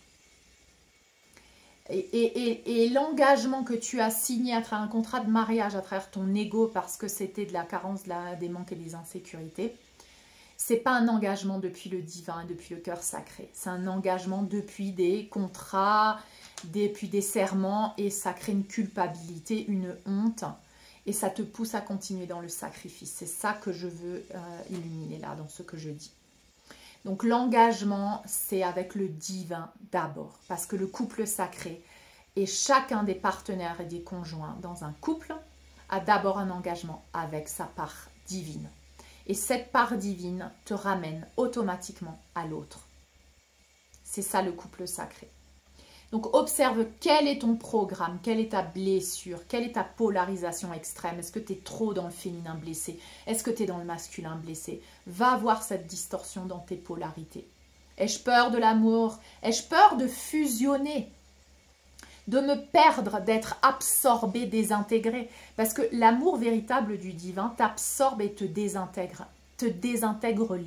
Et l'engagement que tu as signé à travers un contrat de mariage, à travers ton ego, parce que c'était de la carence, des manques et des insécurités, c'est pas un engagement depuis le divin, depuis le cœur sacré. C'est un engagement depuis des contrats, depuis des serments, et ça crée une culpabilité, une honte. Et ça te pousse à continuer dans le sacrifice. C'est ça que je veux illuminer là, dans ce que je dis. Donc l'engagement, c'est avec le divin d'abord. Parce que le couple sacré et chacun des partenaires et des conjoints dans un couple a d'abord un engagement avec sa part divine. Et cette part divine te ramène automatiquement à l'autre. C'est ça le couple sacré. Donc, observe quel est ton programme, quelle est ta blessure, quelle est ta polarisation extrême. Est-ce que tu es trop dans le féminin blessé? Est-ce que tu es dans le masculin blessé? Va voir cette distorsion dans tes polarités. Ai-je peur de l'amour? Ai-je peur de fusionner? De me perdre, d'être absorbé, désintégré? Parce que l'amour véritable du divin t'absorbe et te désintègre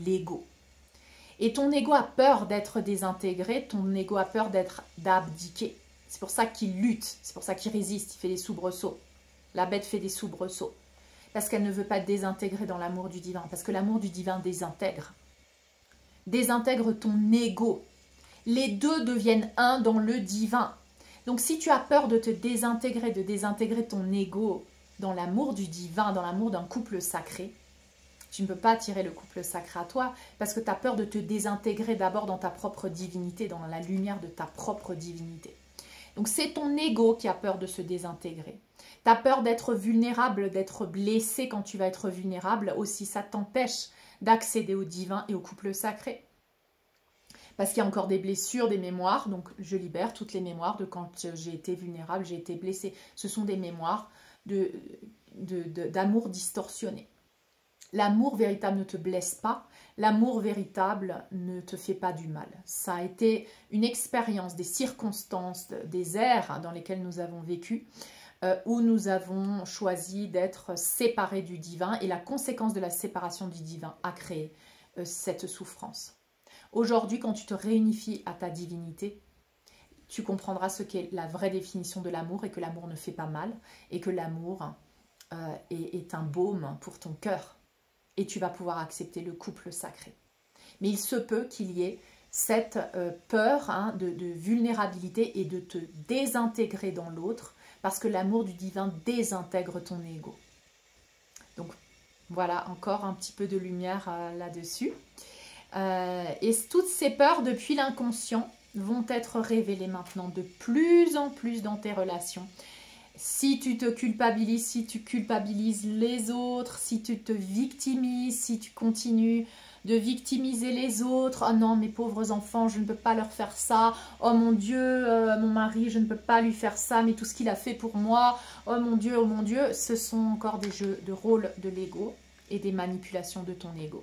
l'ego. Et ton ego a peur d'être désintégré, ton ego a peur d'abdiquer. C'est pour ça qu'il lutte, c'est pour ça qu'il résiste, il fait des soubresauts. La bête fait des soubresauts. Parce qu'elle ne veut pas te désintégrer dans l'amour du divin. Parce que l'amour du divin désintègre. Désintègre ton ego. Les deux deviennent un dans le divin. Donc si tu as peur de te désintégrer, de désintégrer ton ego dans l'amour du divin, dans l'amour d'un couple sacré, tu ne peux pas attirer le couple sacré à toi parce que tu as peur de te désintégrer d'abord dans ta propre divinité, dans la lumière de ta propre divinité. Donc c'est ton ego qui a peur de se désintégrer. Tu as peur d'être vulnérable, d'être blessé quand tu vas être vulnérable. Aussi, ça t'empêche d'accéder au divin et au couple sacré. Parce qu'il y a encore des blessures, des mémoires. Donc je libère toutes les mémoires de quand j'ai été vulnérable, j'ai été blessée. Ce sont des mémoires d'amour distorsionné. L'amour véritable ne te blesse pas. L'amour véritable ne te fait pas du mal. Ça a été une expérience, des circonstances, des ères dans lesquelles nous avons vécu, où nous avons choisi d'être séparés du divin. Et la conséquence de la séparation du divin a créé cette souffrance. Aujourd'hui, quand tu te réunifies à ta divinité, tu comprendras ce qu'est la vraie définition de l'amour et que l'amour ne fait pas mal et que l'amour est un baume pour ton cœur. Et tu vas pouvoir accepter le couple sacré. Mais il se peut qu'il y ait cette peur de vulnérabilité et de te désintégrer dans l'autre parce que l'amour du divin désintègre ton ego. Donc voilà, encore un petit peu de lumière là-dessus. Et toutes ces peurs depuis l'inconscient vont être révélées maintenant de plus en plus dans tes relations. Si tu te culpabilises, si tu culpabilises les autres, si tu te victimises, si tu continues de victimiser les autres, oh non mes pauvres enfants, je ne peux pas leur faire ça, oh mon Dieu, mon mari, je ne peux pas lui faire ça, mais tout ce qu'il a fait pour moi, oh mon Dieu, ce sont encore des jeux de rôle de l'ego et des manipulations de ton ego.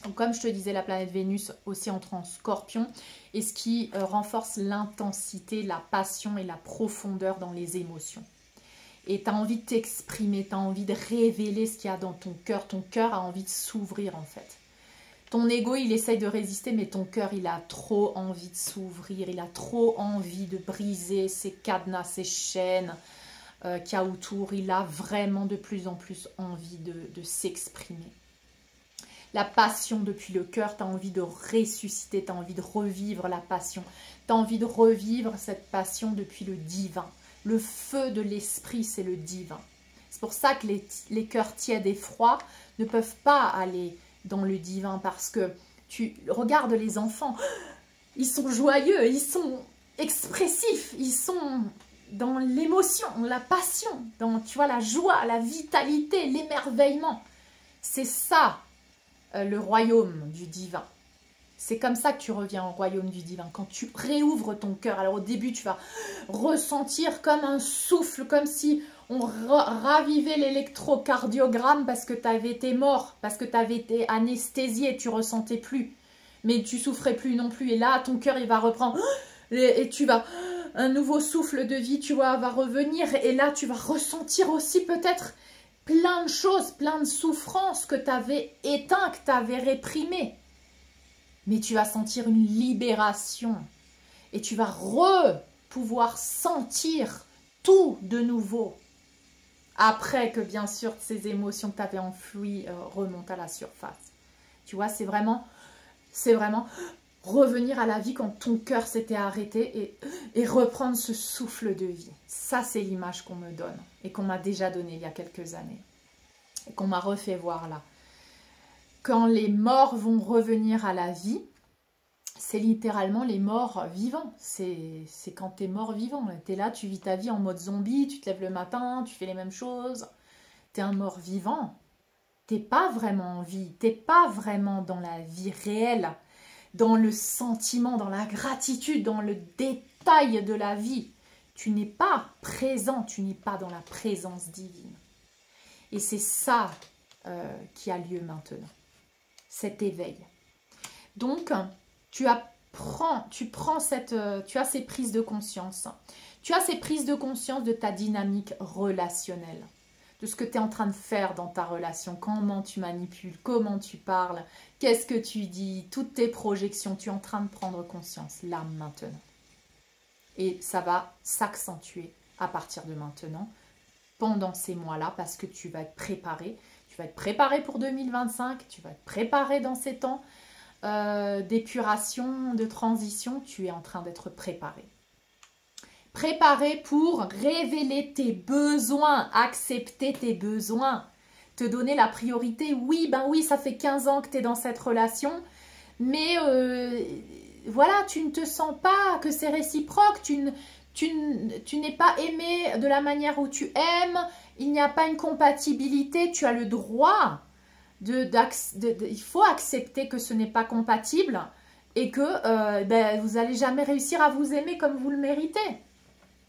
Donc, comme je te disais, la planète Vénus aussi entre en Scorpion, et ce qui renforce l'intensité, la passion et la profondeur dans les émotions. Et tu as envie de t'exprimer, tu as envie de révéler ce qu'il y a dans ton cœur. Ton cœur a envie de s'ouvrir en fait. Ton ego, il essaye de résister, mais ton cœur, il a trop envie de s'ouvrir. Il a trop envie de briser ses cadenas, ses chaînes qu'il y a autour. Il a vraiment de plus en plus envie de s'exprimer. La passion depuis le cœur, tu as envie de ressusciter, tu as envie de revivre la passion. Tu as envie de revivre cette passion depuis le divin. Le feu de l'esprit, c'est le divin. C'est pour ça que les cœurs tièdes et froids ne peuvent pas aller dans le divin parce que tu regardes les enfants, ils sont joyeux, ils sont expressifs, ils sont dans l'émotion, la passion, dans tu vois, la joie, la vitalité, l'émerveillement. C'est ça le royaume du divin. C'est comme ça que tu reviens au royaume du divin. Quand tu réouvres ton cœur, alors au début, tu vas ressentir comme un souffle, comme si on ravivait l'électrocardiogramme parce que tu avais été mort, parce que tu avais été anesthésié et tu ressentais plus. Mais tu souffrais plus non plus. Et là, ton cœur, il va reprendre. Et tu vas... Un nouveau souffle de vie, tu vois, va revenir. Et là, tu vas ressentir aussi peut-être plein de choses, plein de souffrances que tu avais éteintes, que tu avais réprimées. Mais tu vas sentir une libération et tu vas pouvoir sentir tout de nouveau. Après que bien sûr ces émotions que tu avais enfouies remontent à la surface. Tu vois, c'est vraiment revenir à la vie quand ton cœur s'était arrêté et reprendre ce souffle de vie. Ça, c'est l'image qu'on me donne et qu'on m'a déjà donnée il y a quelques années et qu'on m'a refait voir là. Quand les morts vont revenir à la vie, c'est littéralement les morts vivants. C'est quand tu es mort vivant. Tu es là, tu vis ta vie en mode zombie, tu te lèves le matin, tu fais les mêmes choses. Tu es un mort vivant. Tu n'es pas vraiment en vie. Tu n'es pas vraiment dans la vie réelle, dans le sentiment, dans la gratitude, dans le détail de la vie. Tu n'es pas présent, tu n'es pas dans la présence divine. Et c'est ça qui a lieu maintenant. Cet éveil. Donc, tu as ces prises de conscience. Tu as ces prises de conscience de ta dynamique relationnelle, de ce que tu es en train de faire dans ta relation, comment tu manipules, comment tu parles, qu'est-ce que tu dis, toutes tes projections, tu es en train de prendre conscience, là, maintenant. Et ça va s'accentuer à partir de maintenant, pendant ces mois-là parce que tu vas être préparé. Tu vas être préparé pour 2025, tu vas être préparé dans ces temps d'épuration, de transition. Tu es en train d'être préparé. Préparé pour révéler tes besoins, accepter tes besoins, te donner la priorité. Oui, ben oui, ça fait 15 ans que tu es dans cette relation, mais voilà, tu ne te sens pas que c'est réciproque, tu n'es pas aimé de la manière où tu aimes, il n'y a pas une compatibilité, tu as le droit, il faut accepter que ce n'est pas compatible et que ben, vous n'allez jamais réussir à vous aimer comme vous le méritez.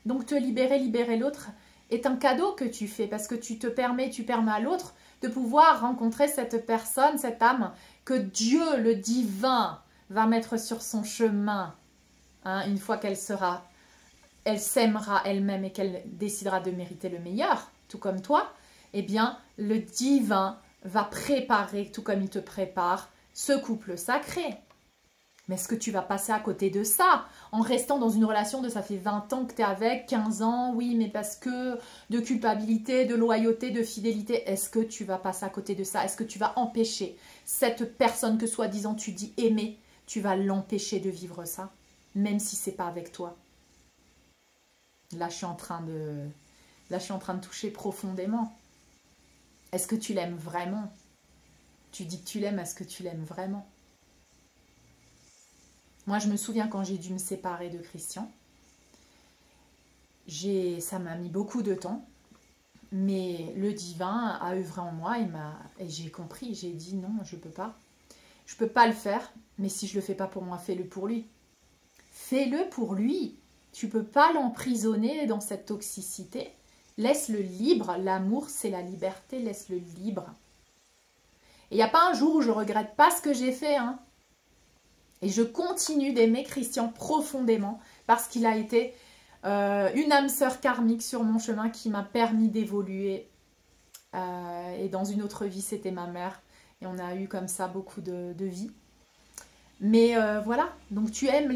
Donc te libérer, libérer l'autre est un cadeau que tu fais parce que tu permets à l'autre de pouvoir rencontrer cette personne, cette âme que Dieu, le divin, va mettre sur son chemin. Hein, une fois qu'elle s'aimera elle-même et qu'elle décidera de mériter le meilleur, tout comme toi, eh bien le divin va préparer, tout comme il te prépare, ce couple sacré. Mais est-ce que tu vas passer à côté de ça en restant dans une relation de ça fait 20 ans que tu es avec, 15 ans, oui, mais parce que de culpabilité, de loyauté, de fidélité, est-ce que tu vas passer à côté de ça? Est-ce que tu vas empêcher cette personne que soi-disant tu dis aimer, tu vas l'empêcher de vivre ça, même si c'est pas avec toi? Là, je suis en train de toucher profondément. Est-ce que tu l'aimes vraiment? Tu dis que tu l'aimes, est-ce que tu l'aimes vraiment? Moi, je me souviens quand j'ai dû me séparer de Christian. Ça m'a mis beaucoup de temps. Mais le divin a œuvré en moi et j'ai compris. J'ai dit non, je ne peux pas. Je ne peux pas le faire. Mais si je ne le fais pas pour moi, fais-le pour lui. Fais-le pour lui. Tu ne peux pas l'emprisonner dans cette toxicité. Laisse-le libre. L'amour, c'est la liberté. Laisse-le libre. Et il n'y a pas un jour où je ne regrette pas ce que j'ai fait, hein. Et je continue d'aimer Christian profondément parce qu'il a été une âme sœur karmique sur mon chemin qui m'a permis d'évoluer. Et dans une autre vie, c'était ma mère. Et on a eu comme ça beaucoup de vies. Mais voilà, donc tu aimes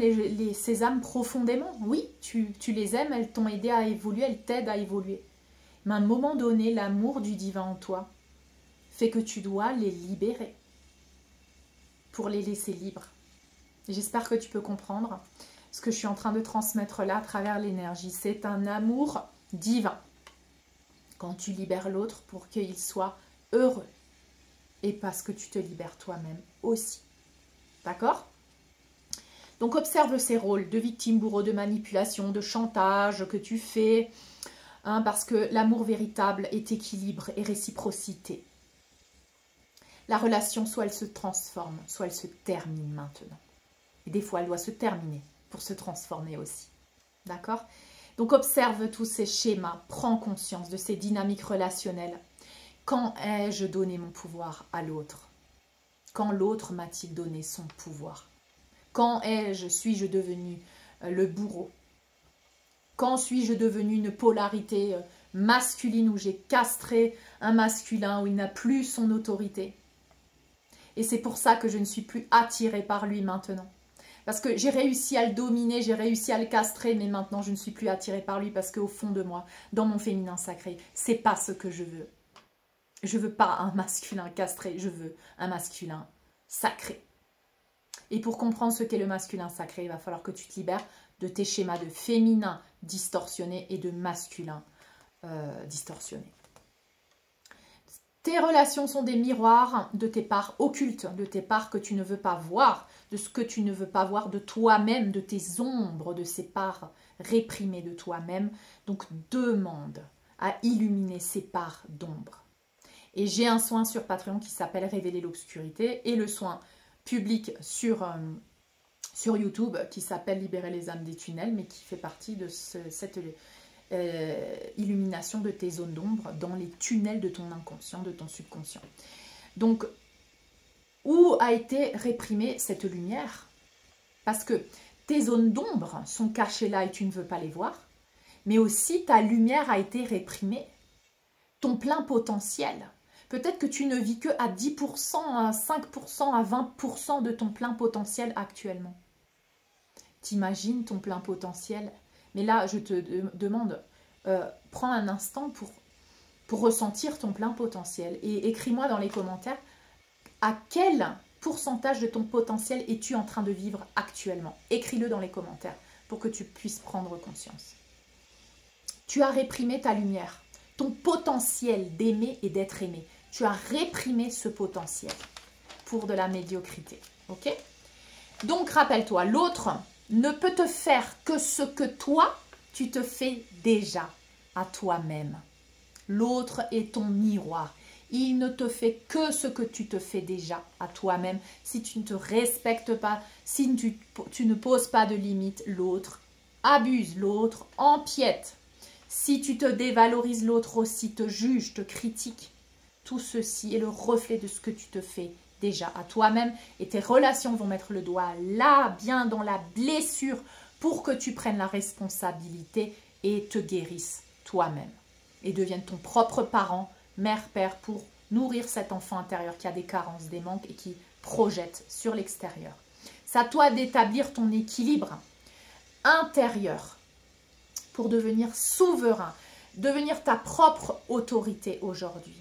ces âmes profondément. Oui, tu les aimes, elles t'ont aidé à évoluer, elles t'aident à évoluer. Mais à un moment donné, l'amour du divin en toi fait que tu dois les libérer pour les laisser libres. J'espère que tu peux comprendre ce que je suis en train de transmettre là à travers l'énergie. C'est un amour divin. Quand tu libères l'autre pour qu'il soit heureux. Et parce que tu te libères toi-même aussi. D'accord? Donc observe ces rôles de victime, bourreau, de manipulation, de chantage que tu fais. Hein, parce que l'amour véritable est équilibre et réciprocité. La relation, soit elle se transforme, soit elle se termine maintenant. Et des fois, elle doit se terminer pour se transformer aussi. D'accord? Donc, observe tous ces schémas. Prends conscience de ces dynamiques relationnelles. Quand ai-je donné mon pouvoir à l'autre? Quand l'autre m'a-t-il donné son pouvoir? Quand suis-je devenu le bourreau? Quand suis-je devenu une polarité masculine où j'ai castré un masculin, où il n'a plus son autorité? Et c'est pour ça que je ne suis plus attirée par lui maintenant. Parce que j'ai réussi à le dominer, j'ai réussi à le castrer, mais maintenant je ne suis plus attirée par lui parce qu'au fond de moi, dans mon féminin sacré, c'est pas ce que je veux. Je veux pas un masculin castré, je veux un masculin sacré. Et pour comprendre ce qu'est le masculin sacré, il va falloir que tu te libères de tes schémas de féminin distorsionnés et de masculin distorsionnés. Tes relations sont des miroirs de tes parts occultes, de tes parts que tu ne veux pas voir, de ce que tu ne veux pas voir de toi-même, de tes ombres, de ces parts réprimées de toi-même. Donc demande à illuminer ces parts d'ombre. Et j'ai un soin sur Patreon qui s'appelle Révéler l'obscurité et le soin public sur YouTube qui s'appelle Libérer les âmes des tunnels, mais qui fait partie de cette illumination de tes zones d'ombre dans les tunnels de ton inconscient, de ton subconscient. Donc, où a été réprimée cette lumière? Parce que tes zones d'ombre sont cachées là et tu ne veux pas les voir, mais aussi ta lumière a été réprimée, ton plein potentiel. Peut-être que tu ne vis que à 10%, à 5%, à 20% de ton plein potentiel actuellement. T'imagines ton plein potentiel? Mais là, je te demande, prends un instant pour pour ressentir ton plein potentiel. Et écris-moi dans les commentaires à quel pourcentage de ton potentiel es-tu en train de vivre actuellement. Écris-le dans les commentaires pour que tu puisses prendre conscience. Tu as réprimé ta lumière, ton potentiel d'aimer et d'être aimé. Tu as réprimé ce potentiel pour de la médiocrité. Ok? Donc, rappelle-toi, l'autre ne peut te faire que ce que toi, tu te fais déjà à toi-même. L'autre est ton miroir. Il ne te fait que ce que tu te fais déjà à toi-même. Si tu ne te respectes pas, si tu ne poses pas de limites, l'autre abuse, l'autre empiète. Si tu te dévalorises, l'autre aussi te juge, te critique. Tout ceci est le reflet de ce que tu te fais déjà à toi-même. Et tes relations vont mettre le doigt là, bien dans la blessure, pour que tu prennes la responsabilité et te guérisses toi-même. Et deviennes ton propre parent, mère, père, pour nourrir cet enfant intérieur qui a des carences, des manques et qui projette sur l'extérieur. C'est à toi d'établir ton équilibre intérieur pour devenir souverain, devenir ta propre autorité aujourd'hui.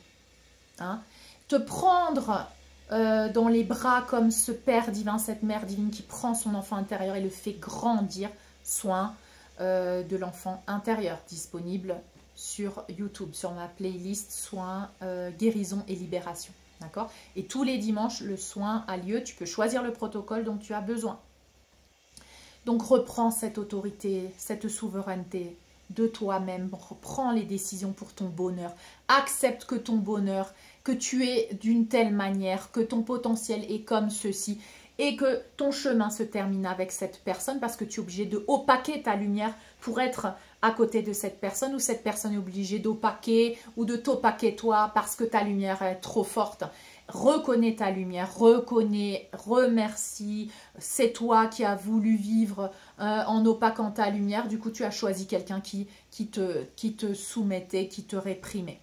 Hein? Te prendre dans les bras comme ce Père divin, cette Mère divine qui prend son enfant intérieur et le fait grandir, soin de l'enfant intérieur, disponible sur YouTube, sur ma playlist soins, guérison et libération. D'accord? Et tous les dimanches, le soin a lieu. Tu peux choisir le protocole dont tu as besoin. Donc, reprends cette autorité, cette souveraineté de toi-même. Prends les décisions pour ton bonheur. Accepte que ton bonheur, que tu es d'une telle manière, que ton potentiel est comme ceci et que ton chemin se termine avec cette personne parce que tu es obligé de opaquer ta lumière pour être à côté de cette personne ou cette personne est obligée d'opaquer ou de t'opaquer toi parce que ta lumière est trop forte. Reconnais ta lumière, reconnais, remercie, c'est toi qui as voulu vivre en opaquant ta lumière, du coup tu as choisi quelqu'un qui te soumettait, qui te réprimait.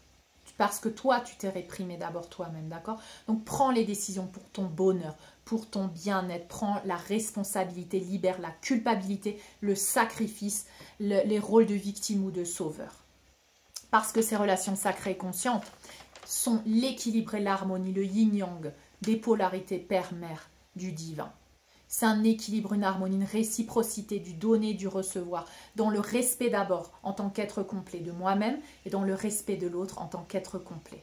Parce que toi, tu t'es réprimé d'abord toi-même, d'accord? Donc, prends les décisions pour ton bonheur, pour ton bien-être. Prends la responsabilité, libère la culpabilité, le sacrifice, les rôles de victime ou de sauveur. Parce que ces relations sacrées et conscientes sont l'équilibre et l'harmonie, le yin-yang des polarités père-mère du divin. C'est un équilibre, une harmonie, une réciprocité du donner, du recevoir, dans le respect d'abord en tant qu'être complet de moi-même et dans le respect de l'autre en tant qu'être complet.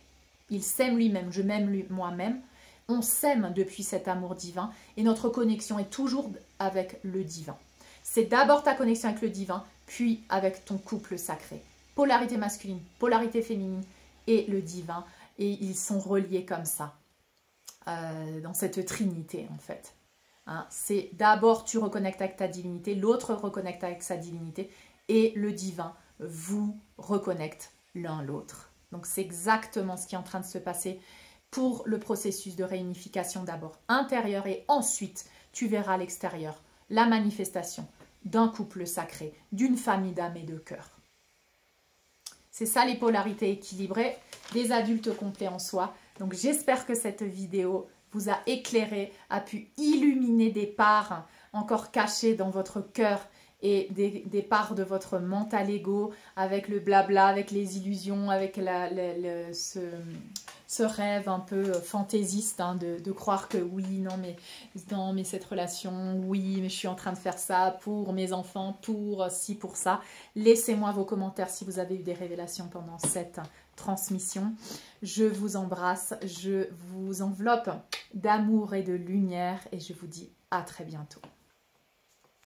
Il s'aime lui-même, je m'aime moi-même. On s'aime depuis cet amour divin et notre connexion est toujours avec le divin. C'est d'abord ta connexion avec le divin, puis avec ton couple sacré. Polarité masculine, polarité féminine et le divin. Et ils sont reliés comme ça, dans cette trinité en fait. Hein, c'est d'abord tu reconnectes avec ta divinité, l'autre reconnecte avec sa divinité et le divin vous reconnecte l'un l'autre. Donc c'est exactement ce qui est en train de se passer pour le processus de réunification d'abord intérieur et ensuite tu verras à l'extérieur la manifestation d'un couple sacré, d'une famille d'âme et de cœur. C'est ça les polarités équilibrées des adultes complets en soi. Donc j'espère que cette vidéo vous a éclairé, a pu illuminer des parts encore cachées dans votre cœur et des parts de votre mental ego avec le blabla, avec les illusions, avec ce rêve un peu fantaisiste hein, de croire que oui, non mais cette relation, oui, mais je suis en train de faire ça pour mes enfants, pour ci, pour ça. Laissez-moi vos commentaires si vous avez eu des révélations pendant cette transmission. Je vous embrasse, je vous enveloppe d'amour et de lumière et je vous dis à très bientôt.